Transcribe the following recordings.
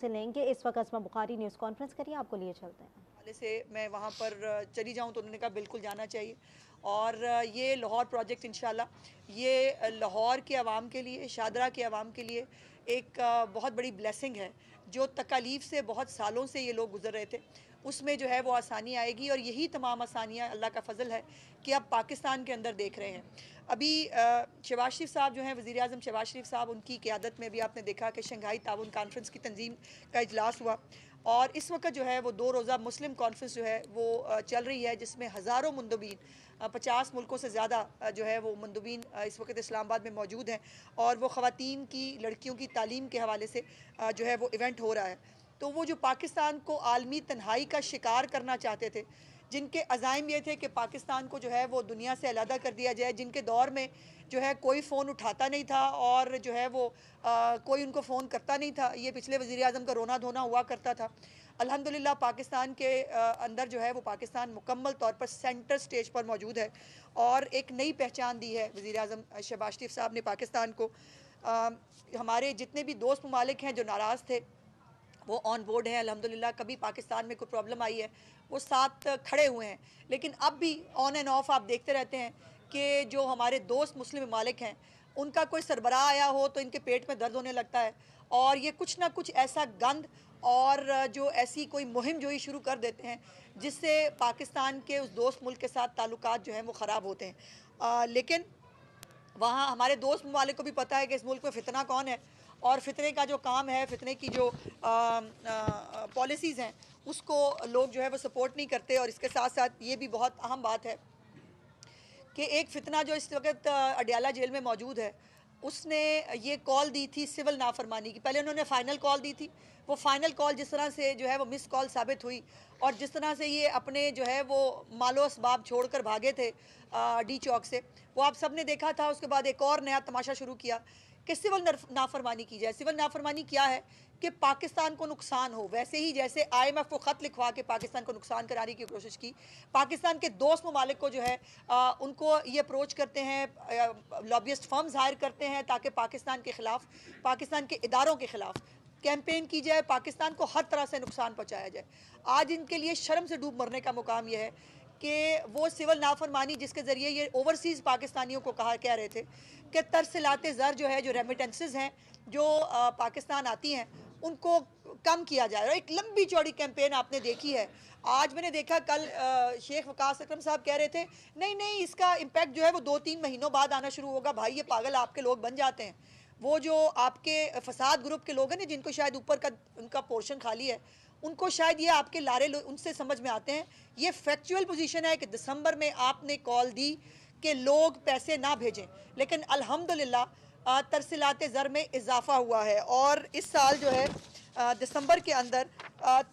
से लेंगे। इस वक्त अस्मा बुखारी न्यूज़ कॉन्फ्रेंस करिए, आपको लिए चलते हैं। हवाले से मैं वहाँ पर चली जाऊँ तो उन्होंने कहा बिल्कुल जाना चाहिए। और ये लाहौर प्रोजेक्ट इंशाल्लाह ये लाहौर के अवाम के लिए, शादरा के अवाम के लिए एक बहुत बड़ी ब्लेसिंग है। जो तकालीफ से बहुत सालों से ये लोग गुजर रहे थे, उसमें जो है वो आसानी आएगी। और यही तमाम आसानियाँ अल्लाह का फ़ज़ल है कि अब पाकिस्तान के अंदर देख रहे हैं। अभी शहबाज शरीफ साहब जो हैं, वज़ीर आज़म शहबाज शरीफ साहब, उनकी क़यादत में अभी आपने देखा कि शंघाई ताउन कॉन्फ्रेंस की तंजीम का इजलास हुआ। और इस वक्त जो है वो 2 रोज़ा मुस्लिम कॉन्फ्रेंस जो है वो चल रही है, जिसमें हज़ारों मंदुबीन 50 मुल्कों से ज़्यादा जो है वो मंदुबीन इस वक्त इस्लामाबाद में मौजूद हैं। और वो ख़वातीन की, लड़कियों की तालीम के हवाले से जो है वो इवेंट हो रहा है। तो वो जो पाकिस्तान को आलमी तन्हाई का शिकार करना चाहते थे, जिनके अज़ाइम ये थे कि पाकिस्तान को जो है वो दुनिया से अलहदा कर दिया जाए, जिनके दौर में जो है कोई फ़ोन उठाता नहीं था और जो है वो कोई उनको फ़ोन करता नहीं था, ये पिछले वज़ीर आज़म का रोना धोना हुआ करता था। अल्हम्दुलिल्लाह पाकिस्तान के अंदर जो है वो पाकिस्तान मुकम्मल तौर पर सेंटर स्टेज पर मौजूद है और एक नई पहचान दी है वज़ीर आज़म शहबाज शरीफ साहब ने पाकिस्तान को। हमारे जितने भी दोस्त ममालिक हैं जो नाराज़ थे, वो ऑन बोर्ड हैं अल्हम्दुलिल्लाह। कभी पाकिस्तान में कोई प्रॉब्लम आई है, वो साथ खड़े हुए हैं। लेकिन अब भी ऑन एंड ऑफ आप देखते रहते हैं कि जो हमारे दोस्त मुस्लिम ममालिक हैं, उनका कोई सरबराह आया हो तो इनके पेट में दर्द होने लगता है और ये कुछ ना कुछ ऐसा गंद और जो ऐसी कोई मुहिम जो ही शुरू कर देते हैं, जिससे पाकिस्तान के उस दोस्त मुल्क के साथ ताल्लुकात जो हैं वो ख़राब होते हैं। लेकिन वहाँ हमारे दोस्त ममालिक को भी पता है कि इस मुल्क में फितना कौन है और फितने का जो काम है, फितने की जो पॉलिसीज़ हैं, उसको लोग जो है वो सपोर्ट नहीं करते। और इसके साथ साथ ये भी बहुत अहम बात है कि एक फितना जो इस वक्त अडयाला जेल में मौजूद है, उसने ये कॉल दी थी सिविल नाफरमानी की। पहले उन्होंने फ़ाइनल कॉल दी थी, वो फ़ाइनल कॉल जिस तरह से जो है वो मिस कॉल साबित हुई और जिस तरह से ये अपने जो है वो मालो असबाब छोड़ कर भागे थे डी चौक से, वो आप सब ने देखा था। उसके बाद एक और नया तमाशा शुरू किया कि सिविल नाफरमानी की जाए। सिविल नाफरमानी क्या है कि पाकिस्तान को नुकसान हो, वैसे ही जैसे IMF को ख़त लिखवा के पाकिस्तान को नुकसान कराने की कोशिश की। पाकिस्तान के दोस्त ममालिक को जो है उनको ये अप्रोच करते हैं, लॉबियस्ट फर्म्स हायर करते हैं ताकि पाकिस्तान के ख़िलाफ़, पाकिस्तान के इदारों के ख़िलाफ़ कैंपेन की जाए, पाकिस्तान को हर तरह से नुकसान पहुँचाया जाए। आज इनके लिए शर्म से डूब मरने का मुकाम यह है कि वो सिविल नाफरमानी जिसके ज़रिए ये ओवरसीज़ पाकिस्तानियों को कह रहे थे कि तरसलाते ज़र जो है, जो रेमिटेंसेस हैं जो पाकिस्तान आती हैं, उनको कम किया जाए। और एक लंबी चौड़ी कैंपेन आपने देखी है। आज मैंने देखा कल शेख वकास अकरम साहब कह रहे थे नहीं नहीं, इसका इम्पैक्ट जो है वो 2-3 महीनों बाद आना शुरू होगा। भाई ये पागल आपके लोग बन जाते हैं। वो जो आपके फसाद ग्रुप के लोग हैं ना, जिनको शायद ऊपर का उनका पोर्शन खाली है, उनको शायद ये आपके लारे उनसे समझ में आते हैं। ये फैक्चुअल पोजीशन है कि दिसंबर में आपने कॉल दी कि लोग पैसे ना भेजें, लेकिन अल्हम्दुलिल्लाह तरसीलात ज़र में इजाफा हुआ है और इस साल जो है दिसंबर के अंदर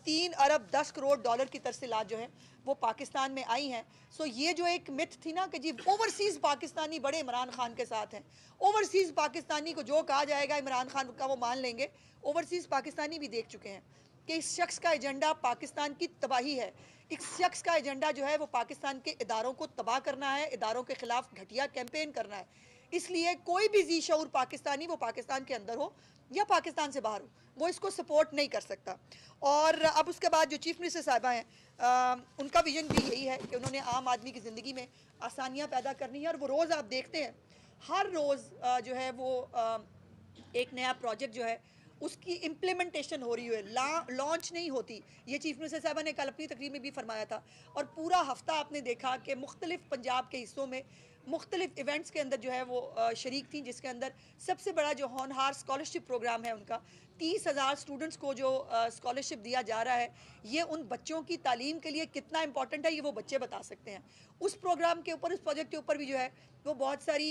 3 अरब 10 करोड़ डॉलर की तरसीलात जो हैं वो पाकिस्तान में आई हैं। सो ये जो एक मिथ थी ना कि जी ओवरसीज़ पाकिस्तानी बड़े इमरान खान के साथ हैं, ओवरसीज़ पाकिस्तानी को जो कहा जाएगा इमरान खान का वो मान लेंगे, ओवरसीज़ पाकिस्तानी भी देख चुके हैं कि इस शख्स का एजेंडा पाकिस्तान की तबाही है। इस शख्स का एजेंडा जो है वो पाकिस्तान के इदारों को तबाह करना है, इदारों के ख़िलाफ़ घटिया कैंपेन करना है। इसलिए कोई भी जी शऊर पाकिस्तानी, वो पाकिस्तान के अंदर हो या पाकिस्तान से बाहर हो, वो इसको सपोर्ट नहीं कर सकता। और अब उसके बाद जो चीफ़ मिनिस्टर साहिबा हैं, उनका विजन भी यही है कि उन्होंने आम आदमी की ज़िंदगी में आसानियाँ पैदा करनी है। और वो रोज़ आप देखते हैं, हर रोज़ जो है वो एक नया प्रोजेक्ट जो है उसकी इम्प्लीमेंटेशन हो रही है, लॉन्च नहीं होती। ये चीफ मिनिस्टर साहबा ने कल अपनी तकरीर में भी फरमाया था। और पूरा हफ्ता आपने देखा कि मुख्तलिफ पंजाब के हिस्सों में मुख्तलिफ इवेंट्स के अंदर जो है वो शरीक थी, जिसके अंदर सबसे बड़ा जो होनहार स्कॉलरशिप प्रोग्राम है उनका 30,000 स्टूडेंट्स को जो स्कॉलरशिप दिया जा रहा है, ये उन बच्चों की तालीम के लिए कितना इंपॉर्टेंट है ये वो बच्चे बता सकते हैं। उस प्रोग्राम के ऊपर, उस प्रोजेक्ट के ऊपर भी जो है वो बहुत सारी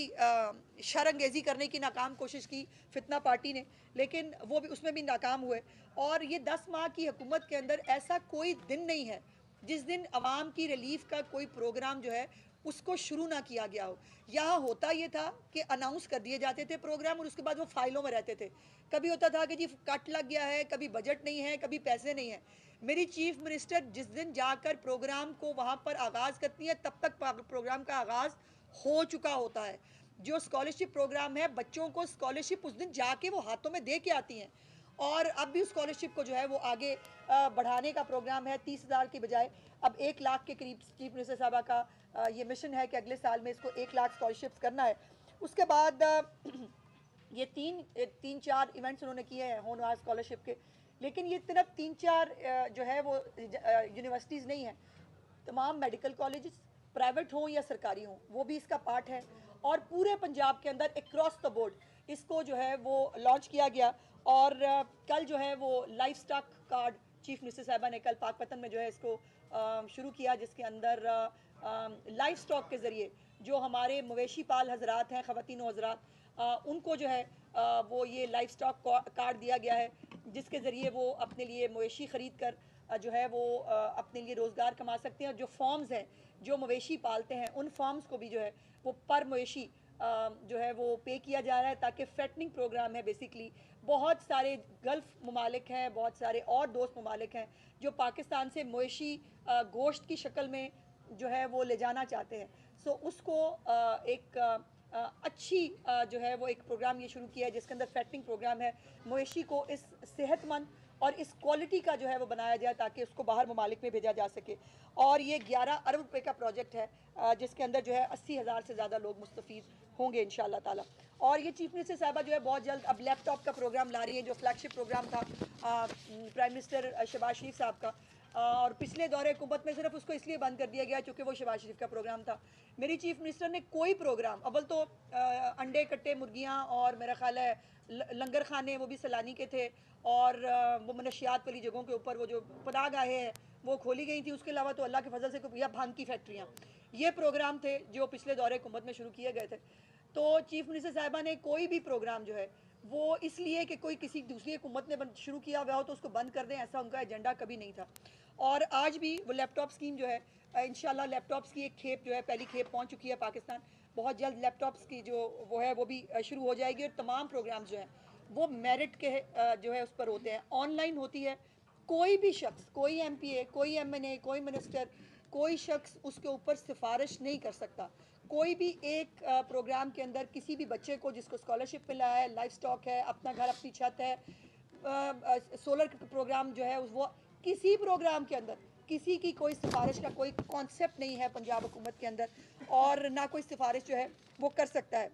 शरअंगेज़ी करने की नाकाम कोशिश की फितना पार्टी ने, लेकिन वो भी उसमें भी नाकाम हुए। और ये 10 माह की हुकूमत के अंदर ऐसा कोई दिन नहीं है जिस दिन अवाम की रिलीफ का कोई प्रोग्राम जो है उसको शुरू ना किया गया हो। यहाँ होता ये था कि अनाउंस कर दिए जाते थे प्रोग्राम और उसके बाद वो फाइलों में रहते थे। कभी होता था कि जी कट लग गया है, कभी बजट नहीं है, कभी पैसे नहीं है। मेरी चीफ मिनिस्टर जिस दिन जाकर प्रोग्राम को वहाँ पर आगाज़ करती है, तब तक प्रोग्राम का आगाज़ हो चुका होता है। जो स्कॉलरशिप प्रोग्राम है, बच्चों को स्कॉलरशिप उस दिन जाके वो हाथों में दे के आती हैं। और अब भी उस स्कॉलरशिप को जो है वो आगे बढ़ाने का प्रोग्राम है। 30,000 की बजाय अब 1 लाख के करीब चीफ मिनिस्टर साहबा का ये मिशन है कि अगले साल में इसको 1 लाख स्कॉलरशिप्स करना है। उसके बाद ये तीन चार इवेंट्स उन्होंने किए हैं होनहार स्कॉलरशिप के, लेकिन ये सिर्फ 3-4 जो है वो यूनिवर्सिटीज़ नहीं हैं, तमाम मेडिकल कॉलेजेस प्राइवेट हों या सरकारी हों वो भी इसका पार्ट है। और पूरे पंजाब के अंदर अक्रॉस द बोर्ड इसको जो है वो लॉन्च किया गया। और कल जो है वो life stock card chief minister साहबा ने कल पाकपतन में जो है इसको शुरू किया, जिसके अंदर लाइफ स्टॉक के ज़रिए जो हमारे मवेशी पाल हजरात हैं, ख़वातीन हजरात, उनको जो है वो ये लाइफ स्टॉक कार्ड दिया गया है, जिसके ज़रिए वो अपने लिए मवेशी ख़रीद कर जो है वो अपने लिए रोज़गार कमा सकते हैं। और जो फॉर्म्स हैं जो मवेशी पालते हैं उन फॉर्म्स को भी जो है वो पर मवेशी जो है वो पे किया जा रहा है, ताकि फैटनिंग प्रोग्राम है। बेसिकली बहुत सारे गल्फ़ ममालिक हैं, बहुत सारे और दोस्त ममालिक हैं जो पाकिस्तान से मवेशी गोश्त की शक्ल में जो है वो ले जाना चाहते हैं। सो उसको एक अच्छी जो है वो एक प्रोग्राम ये शुरू किया है, जिसके अंदर फैटनिंग प्रोग्राम है। मवेशी को इस सेहतमंद और इस क्वालिटी का जो है वो बनाया जाए ताकि उसको बाहर ममालिक में भेजा जा सके। और ये 11 अरब रुपए का प्रोजेक्ट है, जिसके अंदर जो है 80,000 से ज़्यादा लोग मुस्तफ़ीद होंगे इंशाअल्लाह ताला। और ये चीफ मिनिस्टर साहबा जो है बहुत जल्द अब लैपटॉप का प्रोग्राम ला रही है, जो फ्लैगशिप प्रोग्राम था प्राइम मिनिस्टर शहबाज शरीफ साहब का। और पिछले दौरे हुकूमत में सिर्फ उसको इसलिए बंद कर दिया गया क्योंकि वो शहबाज शरीफ का प्रोग्राम था। मेरी चीफ मिनिस्टर ने कोई प्रोग्राम, अव्वल तो अंडे कट्टे मुर्गियाँ और मेरा ख्याल है लंगर खाने वो भी सैलानी के थे, और वो मनशियात वाली जगहों के ऊपर वो जो पनाहगाहें हैं वो खोली गई थी। उसके अलावा तो अल्लाह के फजल से या भांग की फैक्ट्रियाँ, ये प्रोग्राम थे जो पिछले दौरे हुकूमत में शुरू किए गए थे। तो चीफ मिनिस्टर साहिबा ने कोई भी प्रोग्राम जो है वो इसलिए कि कोई किसी दूसरी हुकूमत ने शुरू किया हुआ हो तो उसको बंद कर दें, ऐसा उनका एजेंडा कभी नहीं था। और आज भी वो लैपटॉप स्कीम जो है इंशाल्लाह लैपटॉप्स की एक खेप जो है पहली खेप पहुंच चुकी है पाकिस्तान। बहुत जल्द लैपटॉप्स की जो वो है वो भी शुरू हो जाएगी। और तमाम प्रोग्राम्स जो हैं वो मेरिट के जो है उस पर होते हैं, ऑनलाइन होती है। कोई भी शख्स, कोई MPA, कोई MNA, कोई मिनिस्टर, कोई शख्स उसके ऊपर सिफारिश नहीं कर सकता। कोई भी एक प्रोग्राम के अंदर किसी भी बच्चे को जिसको स्कॉलरशिप मिला है, लाइफ स्टॉक है, अपना घर अपनी छत है, सोलर प्रोग्राम जो है वो, किसी प्रोग्राम के अंदर किसी की कोई सिफारिश का कोई कॉन्सेप्ट नहीं है पंजाब हुकूमत के अंदर, और ना कोई सिफारिश जो है वो कर सकता है।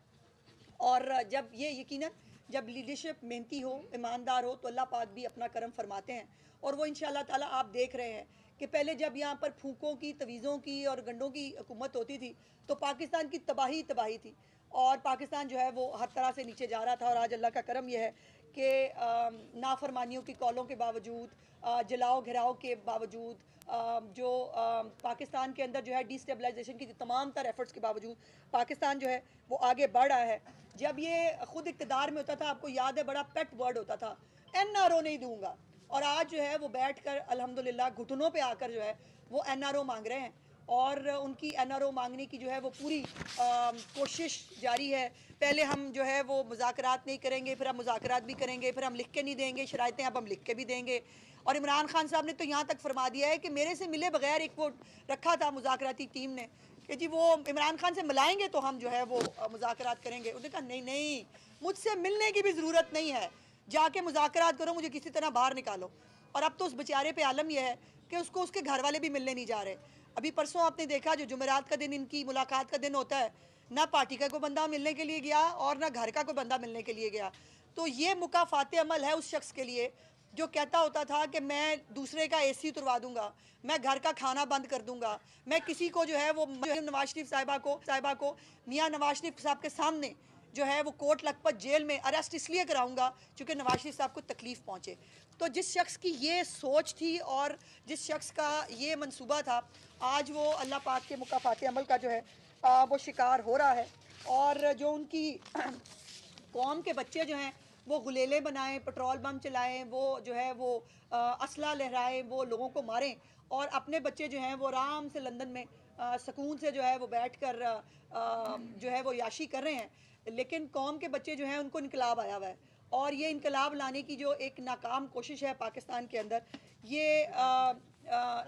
और जब ये यकीनन जब लीडरशिप मेहनती हो, ईमानदार हो, तो अल्लाह पाक भी अपना करम फरमाते हैं। और वो इंशाअल्लाह ताला आप देख रहे हैं कि पहले जब यहाँ पर फूकों की, तवीज़ों की और गंडों की हुकूमत होती थी तो पाकिस्तान की तबाही तबाही थी, और पाकिस्तान जो है वो हर तरह से नीचे जा रहा था। और आज अल्लाह का करम यह है कि नाफरमानियों की कॉलों के बावजूद, जलाओ घिराव के बावजूद, जो पाकिस्तान के अंदर जो है डिस्टेबलाइजेशन की तमाम तर एफर्ट्स के बावजूद पाकिस्तान जो है वो आगे बढ़ रहा है। जब ये ख़ुद इक़्तिदार में होता था, आपको याद है, बड़ा पेट वर्ड होता था, NRO नहीं दूंगा। और आज जो है वो बैठ कर अल्हम्दुलिल्लाह घुटनों पे आकर जो है वो NRO मांग रहे हैं, और उनकी NRO मांगने की जो है वो पूरी कोशिश जारी है। पहले हम जो है वो मुज़ाकरात नहीं करेंगे, फिर हम मुज़ाकरात भी करेंगे, फिर हम लिख के नहीं देंगे शराइतें, अब हम लिख के भी देंगे। और इमरान खान साहब ने तो यहाँ तक फरमा दिया है कि मेरे से मिले बगैर एक वो रखा था मुज़ाकराती टीम ने कि जी वो इमरान खान से मिलाएंगे तो हम जो है वो मुज़ाकरात करेंगे। उन्होंने कहा नहीं नहीं, मुझसे मिलने की भी ज़रूरत नहीं है, जाके मुज़ाकरात करो, मुझे किसी तरह बाहर निकालो। और अब तो उस बेचारे पे आलम यह है कि उसको उसके घर वाले भी मिलने नहीं जा रहे। अभी परसों आपने देखा जो जुमेरात का दिन इनकी मुलाकात का दिन होता है, ना पार्टी का कोई बंदा मिलने के लिए गया और ना घर का कोई बंदा मिलने के लिए गया। तो ये मुकाफात अमल है उस शख्स के लिए जो कहता होता था कि मैं दूसरे का AC उतरवा दूंगा, मैं घर का खाना बंद कर दूंगा, मैं किसी को जो है वो नवाज शरीफ साहिबा को मियाँ नवाज शरीफ साहब के सामने जो है वो कोट लखपत जेल में अरेस्ट इसलिए कराऊंगा क्योंकि नवाज शरीफ साहब को तकलीफ़ पहुँचे। तो जिस शख्स की ये सोच थी और जिस शख्स का ये मंसूबा था, आज वो अल्लाह पाक के मुकाफात अमल का जो है वो शिकार हो रहा है। और जो उनकी कौम के बच्चे जो हैं वो गुलेले बनाएं, पेट्रोल बम चलाएं, वो जो है वो असला लहराएं, वो लोगों को मारें, और अपने बच्चे जो हैं वो आराम से लंदन में सुकून से जो है वो बैठ कर जो है वो याशी कर रहे हैं। लेकिन कौम के बच्चे जो हैं उनको इनकलाब आया हुआ है, और ये इनकलाब लाने की जो एक नाकाम कोशिश है पाकिस्तान के अंदर, ये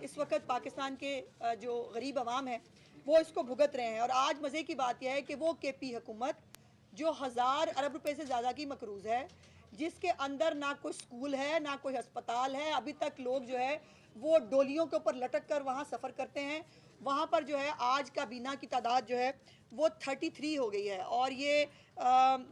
इस वक्त पाकिस्तान के जो गरीब अवाम है वो इसको भुगत रहे हैं। और आज मज़े की बात यह है कि वो KP हुकूमत जो 1000 अरब रुपए से ज़्यादा की मकरूज़ है, जिसके अंदर ना कोई स्कूल है ना कोई अस्पताल है। अभी तक लोग जो है वो डोलियों के ऊपर लटक कर वहाँ सफ़र करते हैं। वहाँ पर जो है आज काबीना की तादाद जो है वो 33 हो गई है और ये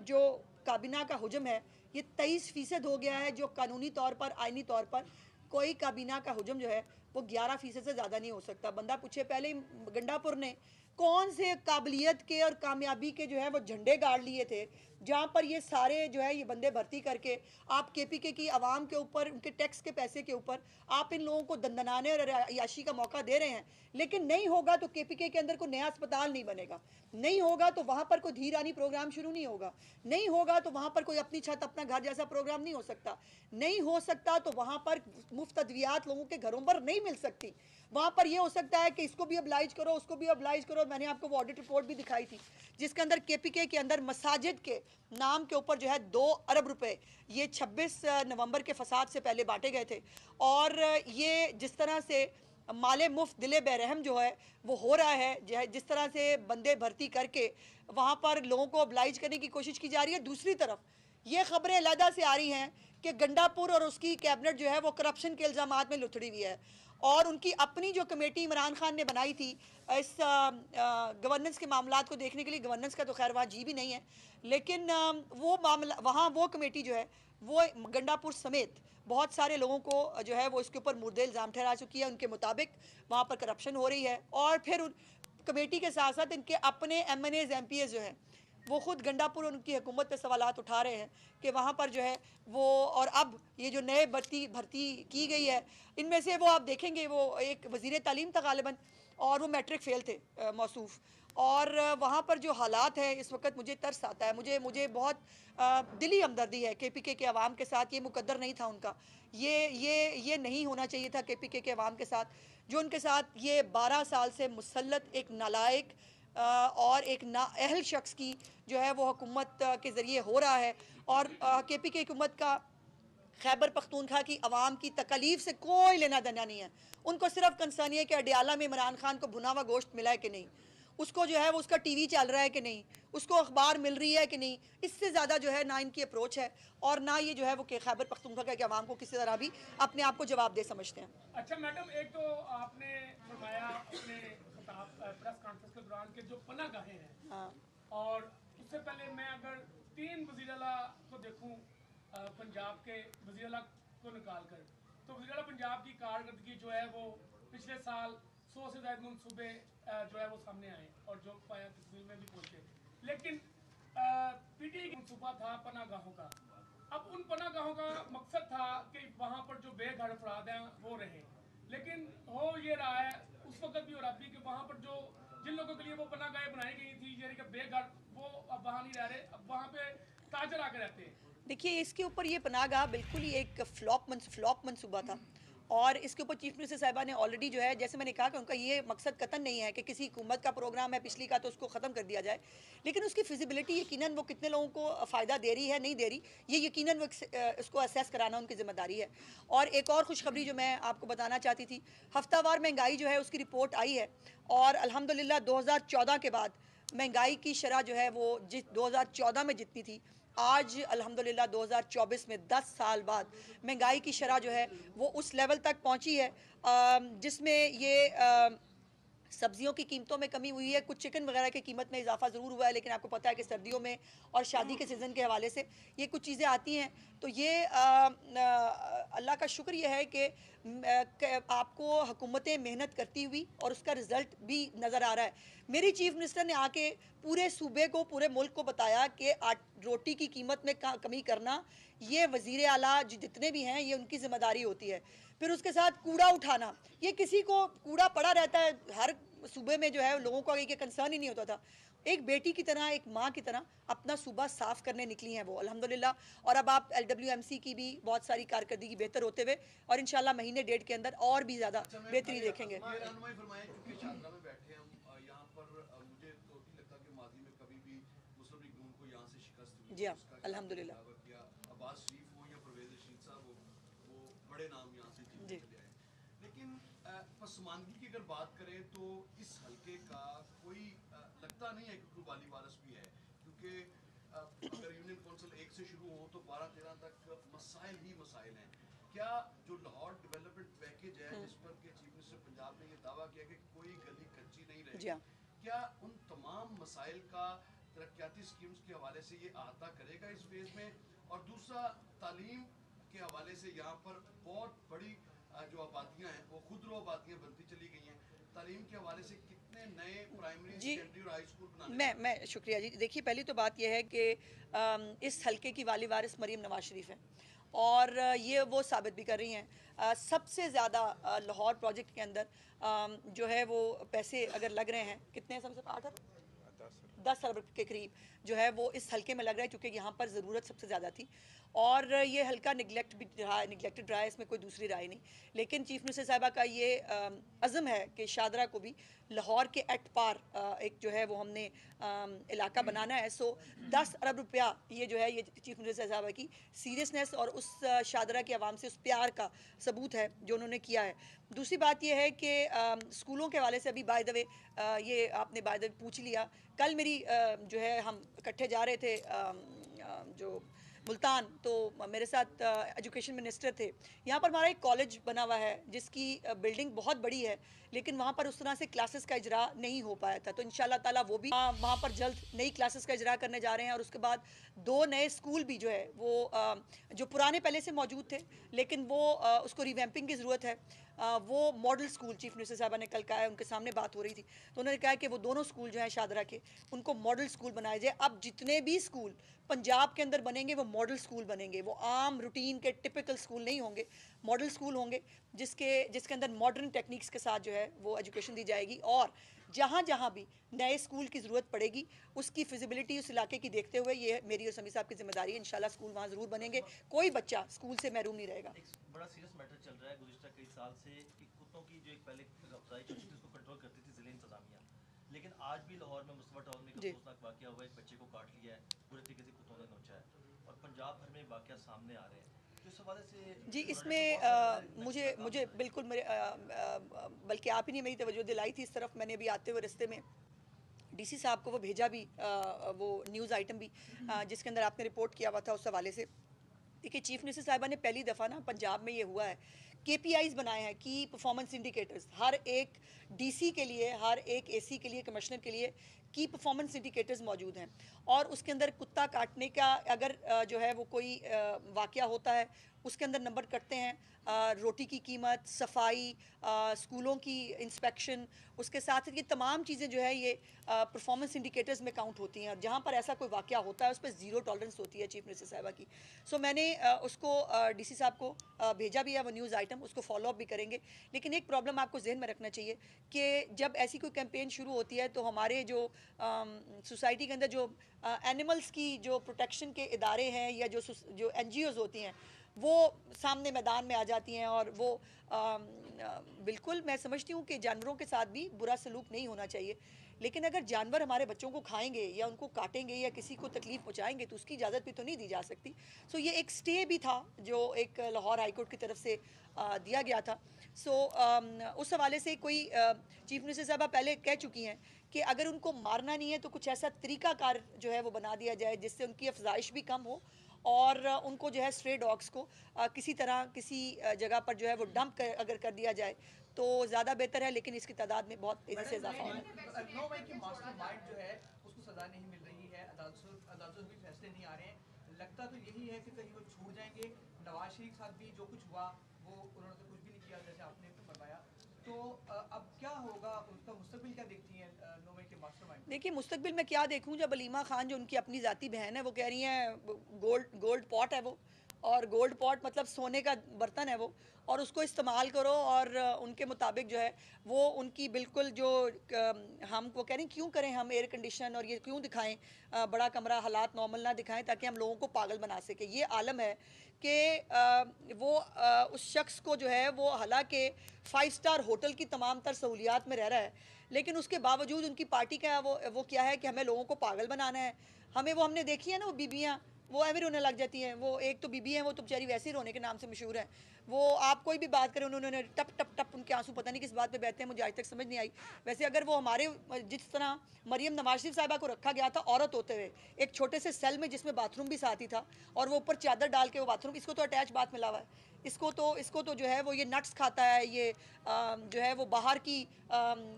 जो काबीना का हुजम है ये 23% हो गया है, जो कानूनी तौर पर आइनी तौर पर कोई काबीना का हुजम जो है वो 11% से ज़्यादा नहीं हो सकता। बंदा पूछे पहले ही गंडापुर ने कौन से काबिलियत के और कामयाबी के जो है वो झंडे गाड़ लिए थे, जहाँ पर ये सारे जो है ये बंदे भर्ती करके आप केपीके की आवाम के ऊपर उनके टैक्स के पैसे के ऊपर आप इन लोगों को दंदनाने और अयाशी का मौका दे रहे हैं। लेकिन नहीं होगा तो केपीके के अंदर कोई नया अस्पताल नहीं बनेगा, नहीं होगा तो वहाँ पर कोई धीरानी प्रोग्राम शुरू नहीं होगा, नहीं होगा तो वहाँ पर कोई अपनी छत अपना घर जैसा प्रोग्राम नहीं हो सकता, नहीं हो सकता तो वहाँ पर मुफ्त अद्वियात लोगों के घरों पर नहीं मिल सकती। वहाँ पर ये हो सकता है कि इसको भी अब्लाइज करो उसको भी अब्लाइज करो। मैंने आपको वो ऑडिट रिपोर्ट भी दिखाई थी जिसके अंदर केपीके के अंदर मसाजिद के नाम के ऊपर जो है 2 अरब रुपए ये 26 नवंबर के फसाद से पहले बांटे गए थे। और ये जिस तरह से माले मुफ्त दिले बेरहम जो है वो हो रहा है, जिस तरह से बंदे भर्ती करके वहाँ पर लोगों को अब्लाइज करने की कोशिश की जा रही है। दूसरी तरफ ये खबरें अलहदा से आ रही हैं कि गंडापुर और उसकी कैबिनेट जो है वो करप्शन के इल्ज़ामात में लुथड़ी हुई है और उनकी अपनी जो कमेटी इमरान खान ने बनाई थी इस गवर्नेंस के मामलात को देखने के लिए, गवर्नेंस का तो खैर वहाँ जी भी नहीं है, लेकिन वो मामला वहाँ वो कमेटी जो है वो गंडापुर समेत बहुत सारे लोगों को जो है वो इसके ऊपर मुर्दे इल्ज़ाम ठहरा चुकी है। उनके मुताबिक वहाँ पर करप्शन हो रही है और फिर उन कमेटी के साथ साथ इनके अपने MNAs MPs जो हैं वो ख़ुद गंडापुर उनकी हुकूमत पे सवालात उठा रहे हैं कि वहाँ पर जो है वो, और अब ये जो नए भर्ती की गई है इनमें से वो आप देखेंगे वो एक वज़ीर तालीम था गालिबन और वो मैट्रिक फ़ेल थे मौसूफ़। और वहाँ पर जो हालात हैं इस वक्त मुझे तरस आता है, मुझे बहुत दिली हमदर्दी है केपीके के अवाम के साथ। ये मुकद्दर नहीं था उनका, ये नहीं होना चाहिए था केपीके के अवाम के साथ, जो उनके साथ ये 12 साल से मुसल्लत एक नालायक और एक नाअहल शख्स की जो है वो हुकूमत के ज़रिए हो रहा है। और केपीके हुकूमत का खैबर पख्तूनख्वा की आवाम की तकलीफ से कोई लेना देना नहीं है। उनको सिर्फ कंसर्न है कि अडियाला में इमरान खान को भुना हुआ गोश्त मिला है कि नहीं, उसको जो है वो उसका टीवी चल रहा है कि नहीं, उसको अखबार मिल रही है कि नहीं। इससे ज़्यादा जो है ना इनकी अप्रोच है और ना ये जो है वो खैबर पख्तूनख्वा के अवाम को किसी तरह भी अपने आप को जवाब दे समझते हैं। अच्छा मैडम, एक तो आपने फरमाया अपने प्रेस कॉन्फ्रेंस के दौरान के जो पनाहगाहें हैं, हाँ, और उससे पहले मैं अगर 3 वज़ीर आला को देखूं पंजाब के वज़ीर आला को निकाल कर, तो वज़ीर आला पंजाब की कारकर्दगी जो है वो पिछले साल 100 से ज़्यादा मनसूबे जो है वो सामने आए और जो पाया तस्वीर में भी पहुंचे। लेकिन पीटीआई का मनसूबा था पनाहगाहों का। अब उन पनाहगाहों का मकसद था कि वहाँ पर जो बेघर अफराद हैं वो रहे, लेकिन हो ये रहा है उस वक्त भी और अभी कि वहाँ पर जो जिन लोगों के लिए वो पनाहगाहें बनाई गई थी यानी कि बेघर, वो अब वहाँ नहीं रह रहे, अब वहाँ पे ताजर आके रहते हैं। देखिए इसके ऊपर ये पनाहगाह बिल्कुल ही एक फ्लॉप मंसूबा था और इसके ऊपर चीफ मिनिस्टर साहिबा ने ऑलरेडी जो है, जैसे मैंने कहा कि उनका ये मकसद कतन नहीं है कि किसी हुकूमत का प्रोग्राम है पिछली का तो उसको ख़त्म कर दिया जाए, लेकिन उसकी फिजिबिलिटी यकीनन वो कितने लोगों को फ़ायदा दे रही है नहीं दे रही, ये यकीनन वो इसको असेस कराना उनकी ज़िम्मेदारी है। और एक और खुशखबरी जो मैं आपको बताना चाहती थी, हफ्तावार महंगाई जो है उसकी रिपोर्ट आई है और अल्हम्दुलिल्लाह 2014 के बाद महंगाई की शरह जो है वो 2014 में जितनी थी आज अल्हम्दुलिल्लाह 2024 में 10 साल बाद महंगाई की शरह जो है वो उस लेवल तक पहुंची है जिसमें ये सब्जियों की कीमतों में कमी हुई है, कुछ चिकन वगैरह की कीमत में इजाफा ज़रूर हुआ है, लेकिन आपको पता है कि सर्दियों में और शादी के सीज़न के हवाले से ये कुछ चीज़ें आती हैं। तो ये अल्लाह का शुक्र ये है कि आपको हुकूमतें मेहनत करती हुई और उसका रिज़ल्ट भी नज़र आ रहा है। मेरी चीफ मिनिस्टर ने आके पूरे सूबे को, पूरे मुल्क को बताया कि रोटी की कीमत में कमी करना ये वज़ीर आला जितने भी हैं ये उनकी ज़िम्मेदारी होती है। फिर उसके साथ कूड़ा उठाना, ये किसी को कूड़ा पड़ा रहता है हर सूबे में जो है लोगों को ये कंसर्न ही नहीं होता था। एक बेटी की तरह, एक माँ की तरह अपना सूबा साफ़ करने निकली हैं वो अल्हम्दुलिल्लाह। और अब आप LWMC की भी बहुत सारी कारकर्दगी बेहतर होते हुए और इंशाल्लाह महीने डेढ़ के अंदर और भी ज़्यादा बेहतरी देखेंगे। जी हाँ, अल्हम्दुलिल्लाह बड़े नाम यहाँ से जीत चले आए। लेकिन पसमानगी की अगर बात करें तो इस हलके का कोई लगता नहीं है कि कोई वाली वारस भी है, क्योंकि अगर यूनियन काउंसिल 1 से शुरू हो तो 12-13 तक मसाइल ही मसाइल हैं। क्या जो लाहौर डेवलपमेंट पैकेज है जिस पर के चीफ मिनिस्टर पंजाब ने ये दावा किया कि कोई गली कच्ची नहीं जी हाँ। रहेगी, क्या उन तमाम मसाइल का तरक्याती स्कीम्स के हवाले से ये अहाता करेगा इस फेज में? और दूसरा, तालीम के हवाले से यहाँ पर बहुत बड़ी जो आबादियाँ हैं वो खुदरो आबादियाँ बनती चली गई हैं। तालीम के हवाले से कितने नए प्राइमरी, जी, सेकेंडरी और हाई स्कूल बनाने मैं शुक्रिया जी। देखिए, पहली तो बात यह है कि इस हलके की वाली वारिस मरीम नवाज शरीफ हैं और ये वो साबित भी कर रही हैं। सबसे ज़्यादा लाहौर प्रोजेक्ट के अंदर जो है वो पैसे अगर लग रहे हैं, कितने हैं समझ 8 अरब 10 अरब के करीब जो है वो इस हलके में लग रहा है, क्योंकि यहाँ पर ज़रूरत सबसे ज़्यादा थी और ये हल्का निगलेक्टेड रहा है, इसमें कोई दूसरी राय नहीं। लेकिन चीफ मिनिस्टर साहिबा का ये अज़म है कि शादरा को भी लाहौर के एट पार एक जो है वो हमने इलाका बनाना है। सो 10 अरब रुपया ये जो है ये चीफ मिनिस्टर साहिबा की सीरियसनेस और उस शादरा की आवाम से उस प्यार का सबूत है जो उन्होंने किया है। दूसरी बात यह है कि स्कूलों के हवाले से अभी बाय द वे ये आपने बाय द वे पूछ लिया। कल मेरी जो है हम इकट्ठे जा रहे थे जो मुल्तान, तो मेरे साथ एजुकेशन मिनिस्टर थे। यहाँ पर हमारा एक कॉलेज बना हुआ है जिसकी बिल्डिंग बहुत बड़ी है, लेकिन वहाँ पर उस तरह से क्लासेस का इजरा नहीं हो पाया था। तो इंशाल्लाह ताला वो भी वहाँ पर जल्द नई क्लासेस का इजरा करने जा रहे हैं और उसके बाद 2 नए स्कूल भी जो है वो जो पुराने पहले से मौजूद थे लेकिन वो उसको रिवैम्पिंग की ज़रूरत है। वो मॉडल स्कूल चीफ मिनिस्टर साहबा ने कल कहा है, उनके सामने बात हो रही थी तो उन्होंने कहा कि वो दोनों स्कूल जो हैं शादरा के, उनको मॉडल स्कूल बनाए जाए। अब जितने भी स्कूल पंजाब के अंदर बनेंगे वो मॉडल स्कूल बनेंगे, वो आम रूटीन के टिपिकल स्कूल नहीं होंगे, मॉडल स्कूल होंगे जिसके अंदर मॉडर्न टेक्निक्स के साथ जो है वो एजुकेशन दी जाएगी। और जहाँ जहाँ भी नए स्कूल की ज़रूरत पड़ेगी उसकी फिजिबिलिटी उस इलाके की देखते हुए ये मेरी और समी साहब की जिम्मेदारी है, इंशाल्लाह स्कूल वहाँ ज़रूर बनेंगे, कोई बच्चा स्कूल से महरूम नहीं रहेगा। एक बड़ा सीरियस मैटर चल रहा है गुज़िश्ता कई साल से कि कुत्तों की जो एक पहले रफ्तारी चलती थी उसको कंट्रोल करती थी ज़िला इंतज़ामिया, लेकिन आज भी लाहौर में मुस्तफा टाउन में एक अफसोसनाक वाक़या हुआ है, एक बच्चे को काट लिया है, बुरे तरीके से कुत्तों ने नोचा है और पंजाब भर में वाक़या सामने आ रहे हैं। तो इस हवाले से जी, इसमें मुझे बिल्कुल मेरे बल्कि आप ही ने मेरी तवज्जो दिलाई थी इस तरफ। मैंने अभी आते हुए रास्ते में डीसी साहब को वो भेजा भी वो न्यूज़ आइटम भी जिसके अंदर आपने रिपोर्ट किया हुआ था उस हवाले से। देखिए, चीफ मिनिस्टर साहिबा ने पहली दफ़ा ना पंजाब में ये हुआ है KPIs बनाए हैं, की परफॉर्मेंस इंडिकेटर्स, हर एक DC के लिए, हर एक AC के लिए, कमिश्नर के लिए की परफॉर्मेंस इंडिकेटर्स मौजूद हैं और उसके अंदर कुत्ता काटने का अगर जो है वो कोई वाक़या होता है उसके अंदर नंबर कटते हैं। रोटी की कीमत, सफाई, स्कूलों की इंस्पेक्शन, उसके साथ ये तमाम चीज़ें जो है ये परफॉर्मेंस इंडिकेटर्स में काउंट होती हैं और जहाँ पर ऐसा कोई वाक़या होता है उस पर ज़ीरो टॉलरेंस होती है चीफ मिनिस्टर साहिबा की। सो मैंने उसको DC साहब को भेजा भी है वो न्यूज़ आइटम, उसको फॉलो अप भी करेंगे। लेकिन एक प्रॉब्लम आपको जहन में रखना चाहिए कि जब ऐसी कोई कैंपेन शुरू होती है तो हमारे जो सोसाइटी के अंदर जो एनिमल्स की जो प्रोटेक्शन के इदारे हैं या जो NGOs होती हैं वो सामने मैदान में आ जाती हैं और वो बिल्कुल मैं समझती हूँ कि जानवरों के साथ भी बुरा सलूक नहीं होना चाहिए, लेकिन अगर जानवर हमारे बच्चों को खाएंगे या उनको काटेंगे या किसी को तकलीफ़ पहुँचाएंगे तो उसकी इजाज़त भी तो नहीं दी जा सकती। सो ये एक स्टे भी था जो एक लाहौर हाई कोर्ट की तरफ से दिया गया था। सो उस हवाले से कोई चीफ मिनिस्टर साहबा पहले कह चुकी हैं कि अगर उनको मारना नहीं है तो कुछ ऐसा तरीक़ाकार जो है वो बना दिया जाए जिससे उनकी अफजाइश भी कम हो और उनको जो है स्ट्रे डॉग्स को किसी तरह किसी जगह पर जो है वो डंप अगर कर दिया जाए तो ज़्यादा बेहतर है, लेकिन इसकी तादाद में बहुत तेज़ी से इजाफा हो रहा है। 9 मई की मास्टरमाइंड जो है उसको सजा नहीं मिल रही है, अदालतों भी फैसले नहीं आ रहे हैं, लगता तो यही है कि कहीं वो छूट जाएंगे। नवाज शरीफ के साथ भी जो कुछ हुआ वो उन्होंने तो कुछ भी नहीं किया जैसे आपने फरमाया, तो अब क्या होगा, उसका मुस्तकबिल क्या देखती हैं 9 मई के मास्टरमाइंड? देखिए, मुस्तकबिल में क्या देखूं जब अलीमा खान जो उनकी अपनी ज़ाती बहन है वो कह रही हैं गोल्ड पॉट है वो, और गोल्ड पॉट मतलब सोने का बर्तन है वो, और उसको इस्तेमाल करो और उनके मुताबिक जो है वो उनकी बिल्कुल जो हम वो कह रहे हैं क्यों करें हम एयर कंडीशन और ये क्यों दिखाएं बड़ा कमरा, हालात नॉर्मल ना दिखाएं ताकि हम लोगों को पागल बना सके। ये आलम है कि वो उस शख्स को जो है वो हालांकि 5 स्टार होटल की तमाम तर सहूलियात में रह रहा है, लेकिन उसके बावजूद उनकी पार्टी का वो क्या है कि हमें लोगों को पागल बनाना है। हमने देखी है ना वो बीबियाँ, वो ऐसे रोने लग जाती हैं। वो एक तो बीबी हैं, वो तो बेचारी वैसे ही रोने के नाम से मशहूर हैं। वो आप कोई भी बात करें उन्होंने टप टप टप टप उनके आंसू पता नहीं किस बात पे बहते हैं, मुझे आज तक समझ नहीं आई। वैसे अगर वो हमारे जिस तरह मरियम नवाज शरीफ साहिबा को रखा गया था औरत होते हुए एक छोटे से सेल में जिसमें बाथरूम भी साथ ही था और वो ऊपर चादर डाल के वो बाथरूम, इसको तो अटैच बात मिला हुआ है, इसको तो जो है वो ये नट्स खाता है, ये जो है वो बाहर की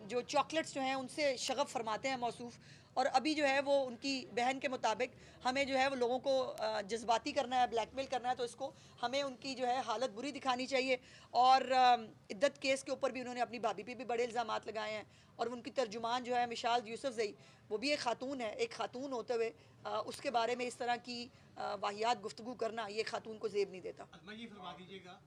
जो चॉकलेट्स जो हैं उनसे शगफ फरमाते हैं मौसूफ। और अभी जो है वो उनकी बहन के मुताबिक हमें जो है वो लोगों को जज्बाती करना है, ब्लैकमेल करना है, तो इसको हमें उनकी जो है हालत बुरी दिखानी चाहिए। और इद्दत केस के ऊपर भी उन्होंने अपनी भाभी पे भी बड़े इल्ज़ामात लगाए हैं और उनकी तर्जुमान जो है मिशाल यूसुफजई, वो भी एक खातून है, एक खातून होते हुए उसके बारे में इस तरह की वाहियात गुफ्तगू करना ये खातून को ज़ेब नहीं देता। ये फरमा दीजिएगा